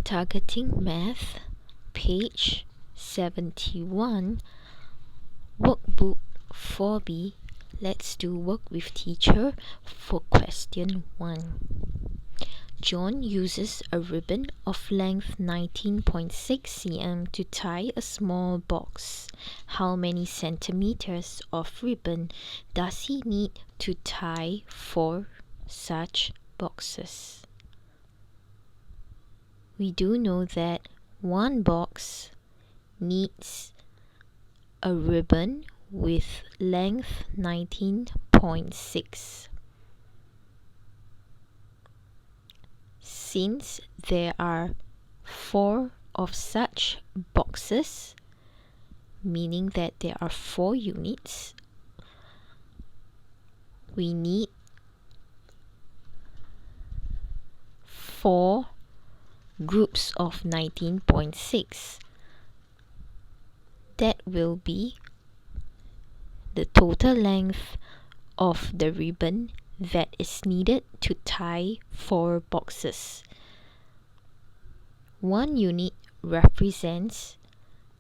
Targeting Math, page 71, workbook 4B. Let's do work with teacher for question 1. John uses a ribbon of length 19.6 cm to tie a small box. How many centimeters of ribbon does he need to tie 4 such boxes? We do know that one box needs a ribbon with length 19.6. Since there are 4 of such boxes, meaning that there are 4 units, we need 4 groups of 19.6. That will be the total length of the ribbon that is needed to tie 4 boxes. 1 unit represents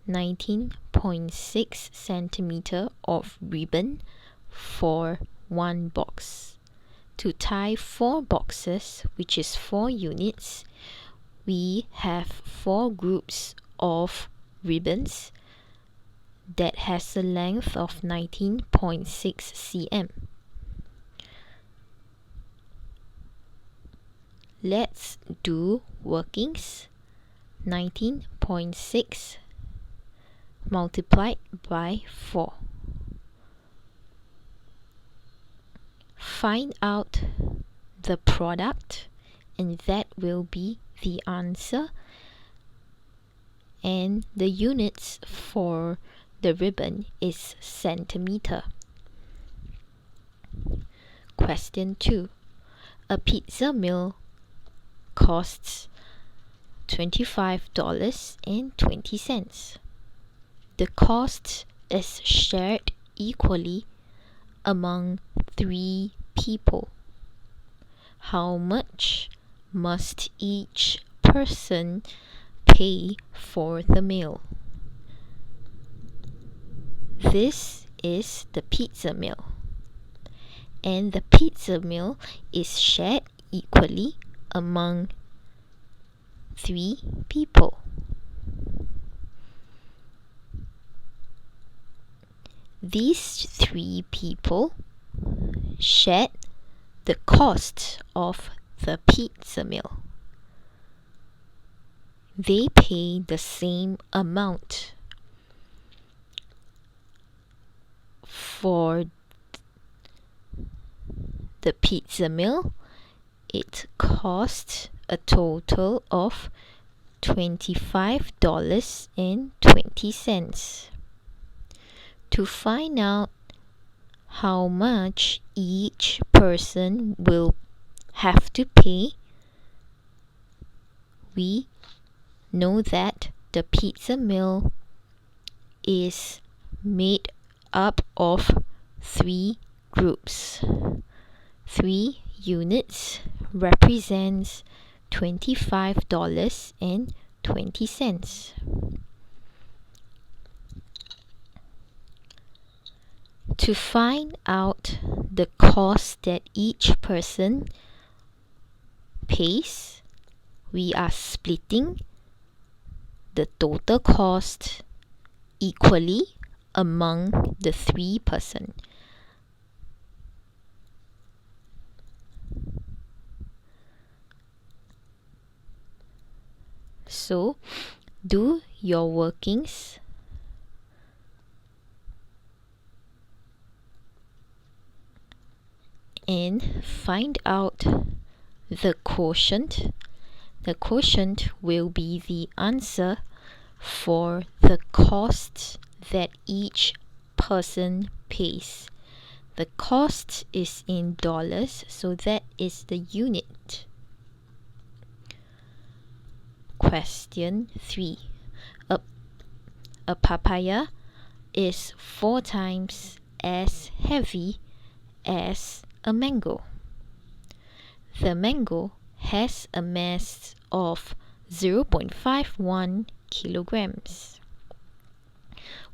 19.6 centimeter of ribbon for 1 box. To tie 4 boxes, which is 4 units, we have 4 groups of ribbons that has a length of 19.6 cm. Let's do workings. 19.6 multiplied by 4. Find out the product, and that will be the answer, and the units for the ribbon is centimeter. Question 2. A pizza meal costs $25.20. The cost is shared equally among 3 people. How much must each person pay for the meal? This is the pizza meal, and the pizza meal is shared equally among 3 people. These 3 people shared the cost of the pizza meal. They pay the same amount. For the pizza meal, it costs a total of $25.20. To find out how much each person will have to pay, we know that the pizza meal is made up of 3 groups. 3 units represents $25.20. To find out the cost that each person pays, we are splitting the total cost equally among the 3 person. So, do your workings. And find out the quotient. The quotient will be the answer for the cost that each person pays. The cost is in dollars, so that is the unit. Question 3. A papaya is 4 times as heavy as a mango. The mango has a mass of 0.51 kilograms.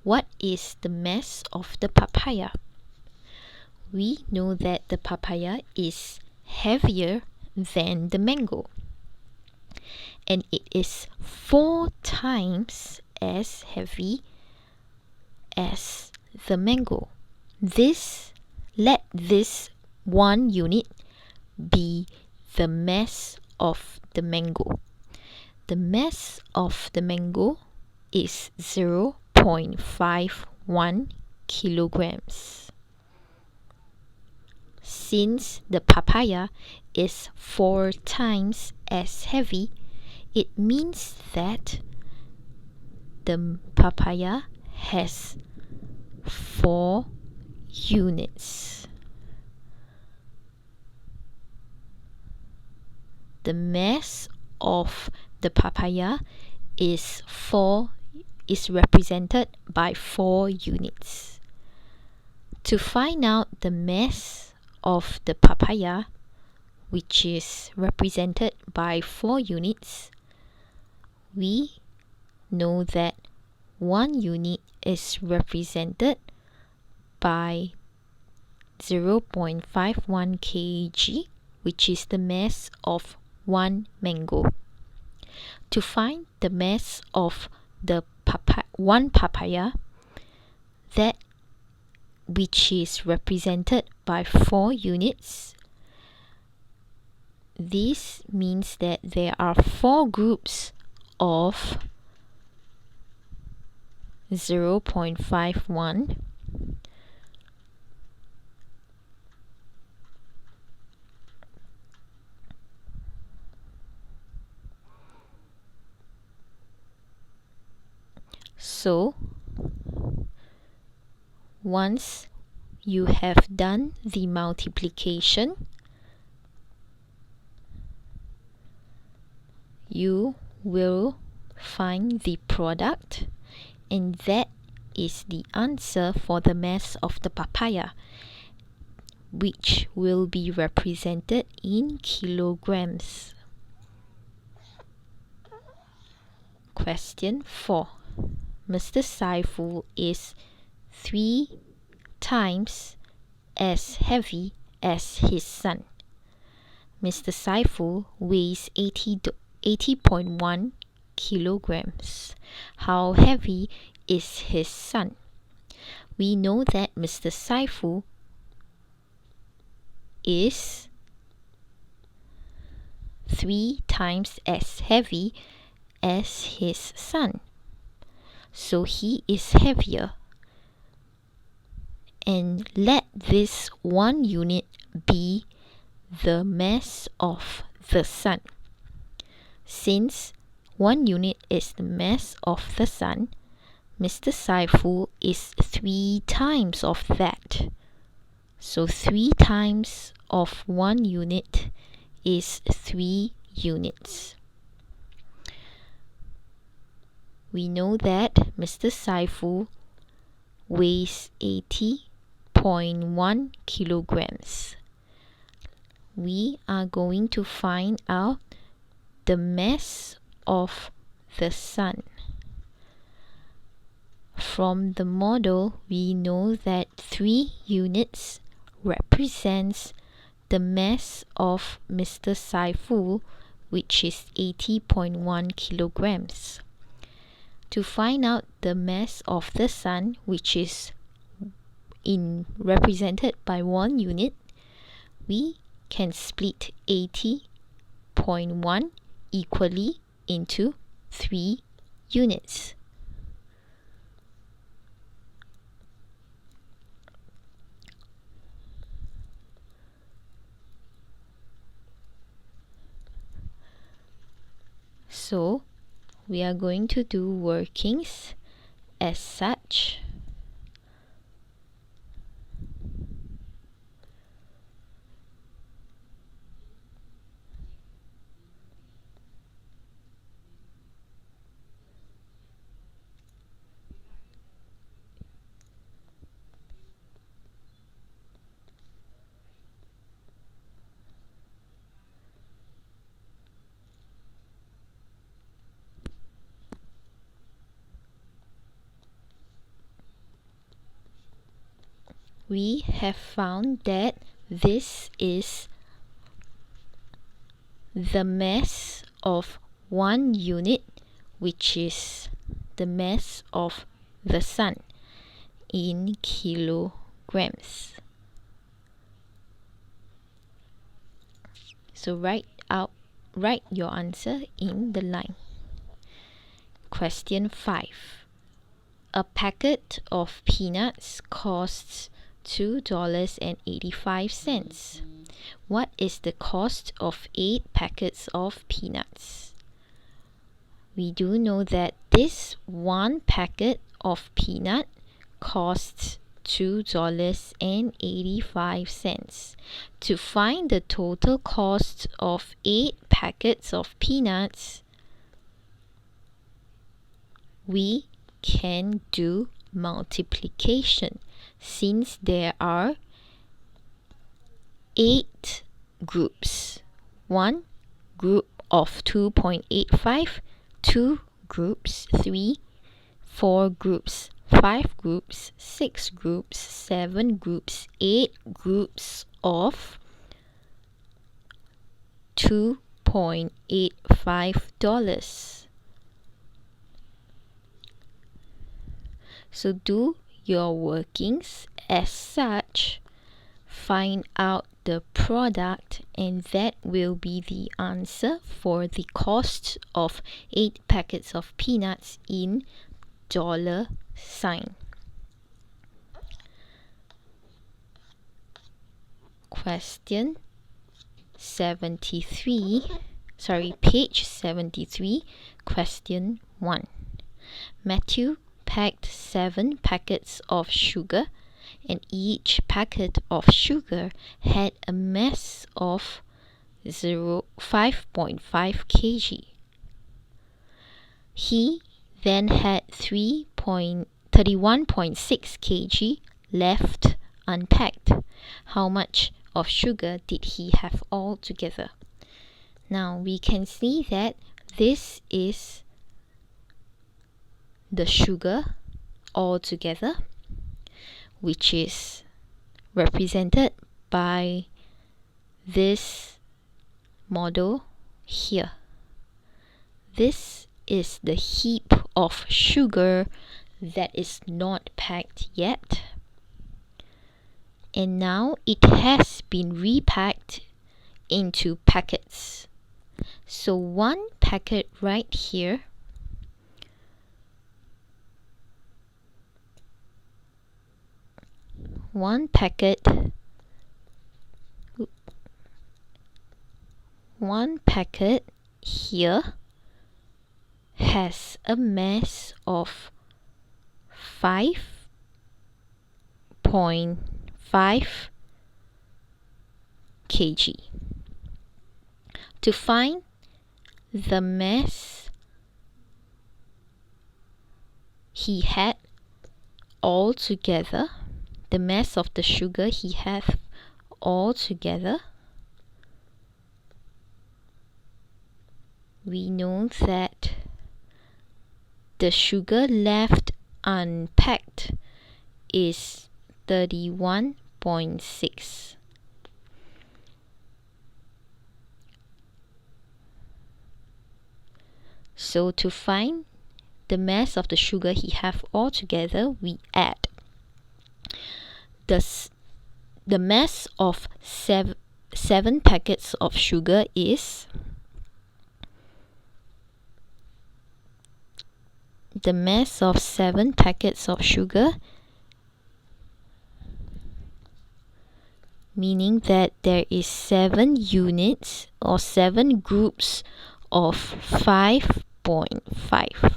What is the mass of the papaya? We know that the papaya is heavier than the mango, and it is 4 times as heavy as the mango. Let this 1 unit be the mass of the mango. The mass of the mango is 0.51 kilograms. Since the papaya is 4 times as heavy, it means that the papaya has 4 units. The mass of the papaya is represented by 4 units. To find out the mass of the papaya, which is represented by 4 units, we know that 1 unit is represented by 0.51 kg, which is the mass of 1 mango. To find the mass of the 1 papaya, that which is represented by 4 units, this means that there are 4 groups of 0.51. So once you have done the multiplication, you will find the product, and that is the answer for the mass of the papaya, which will be represented in kilograms. Question 4. Mr. Saiful is 3 times as heavy as his son. Mr. Saiful weighs 80.1 kilograms. How heavy is his son? We know that Mr. Saiful is 3 times as heavy as his son. So he is heavier. And let this 1 unit be the mass of the sun. Since 1 unit is the mass of the sun, Mr. Saiful is 3 times of that. So 3 times of 1 unit is 3 units. We know that Mr. Saiful weighs 80.1 kilograms. We are going to find out the mass of the sun. From the model, we know that 3 units represents the mass of Mr. Saiful, which is 80.1 kilograms. To find out the mass of the sun, which is represented by 1 unit, we can split 80.1 equally into 3 units. So we are going to do workings as such. we have found that this is the mass of 1 unit, which is the mass of the sun in kilograms. So write your answer in the line. Question 5. A packet of peanuts costs $2.85. What is the cost of 8 packets of peanuts? We do know that this one packet of peanut costs $2.85. To find the total cost of 8 packets of peanuts, we can do multiplication since there are 8 groups. 1 group of 2.85, 2 groups, 3, 4 groups, 5 groups, 6 groups, 7 groups, 8 groups of $2.85. So do your workings as such. Find out the product, and that will be the answer for the cost of 8 packets of peanuts in dollar sign. Question 73, page 73, question 1. Matthew packed 7 packets of sugar, and each packet of sugar had a mass of 5.5 kg. He then had 31.6 kg left unpacked. How much of sugar did he have altogether? Now we can see that this is the sugar altogether, which is represented by this model here. This is the heap of sugar that is not packed yet, and now it has been repacked into packets. So one packet right here here has a mass of 5.5 kg. To find the mass he had altogether, the mass of the sugar he had altogether, we know that the sugar left unpacked is 31.6. So to find the mass of the sugar he have altogether, we add the mass of 7 packets of sugar is the mass of 7 packets of sugar, meaning that there is 7 units or 7 groups of 5.5.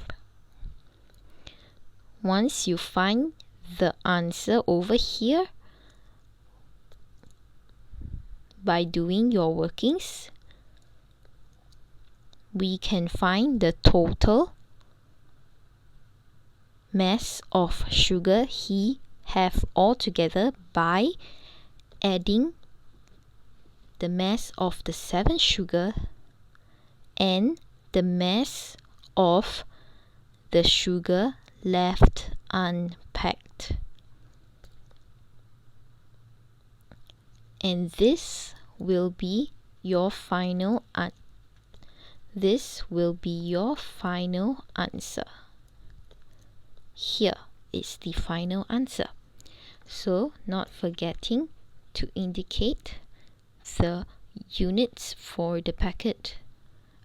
Once you find the answer over here by doing your workings, we can find the total mass of sugar he have altogether by adding the mass of the 7 sugar and the mass of the sugar left unpacked. and this will be your final answer. Here is the final answer. So not forgetting to indicate the units for the packet,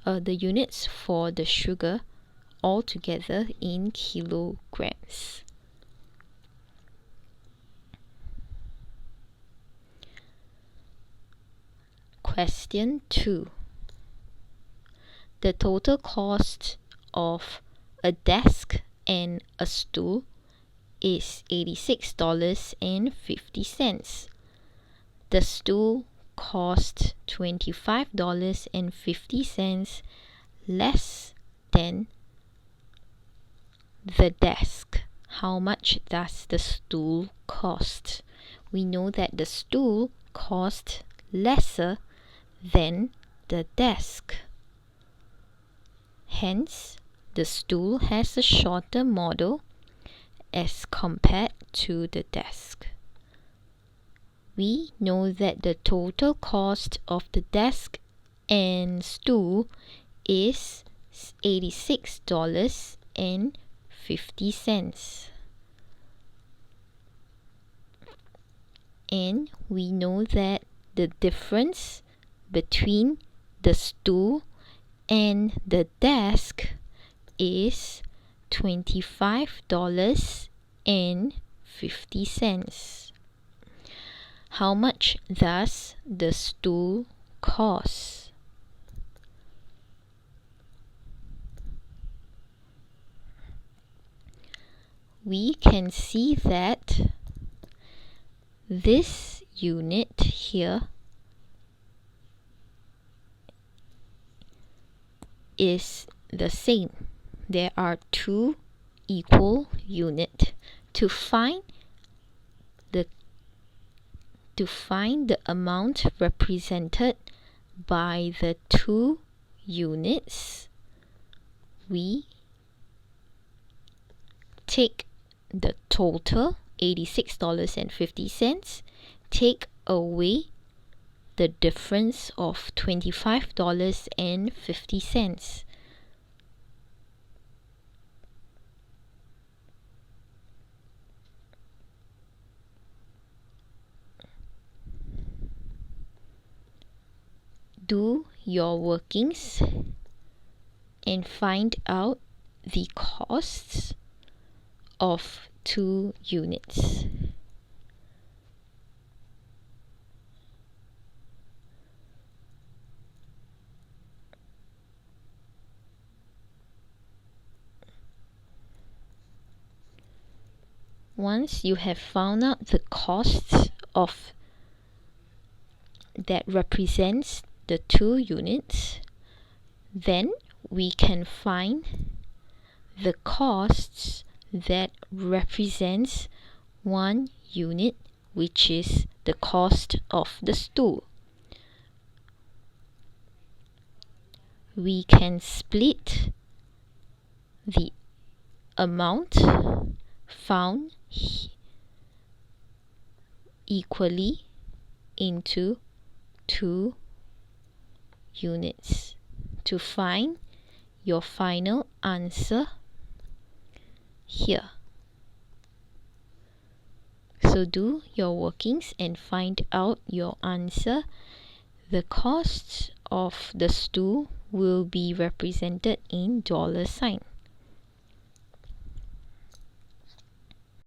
the units for the sugar altogether in kilograms. Question 2. The total cost of a desk and a stool is $86.50. The stool cost $25.50 less than the desk. How much does the stool cost? We know that the stool cost lesser than the desk. Hence, the stool has a shorter model as compared to the desk. We know that the total cost of the desk and stool is $86.50. And we know that the difference between the stool and the desk is $25.50. How much does the stool cost? We can see that this unit here is the same. There are two equal units. To find the amount represented by the two units, we take the total $86.50, take away the difference of $25.50. Do your workings and find out the costs of two units. Once you have found out the costs of that represents the two units, then we can find the costs that represents one unit, which is the cost of the stool. We can split the amount found equally into two units to find your final answer here. So do your workings and find out your answer. The costs of the stool will be represented in dollar sign.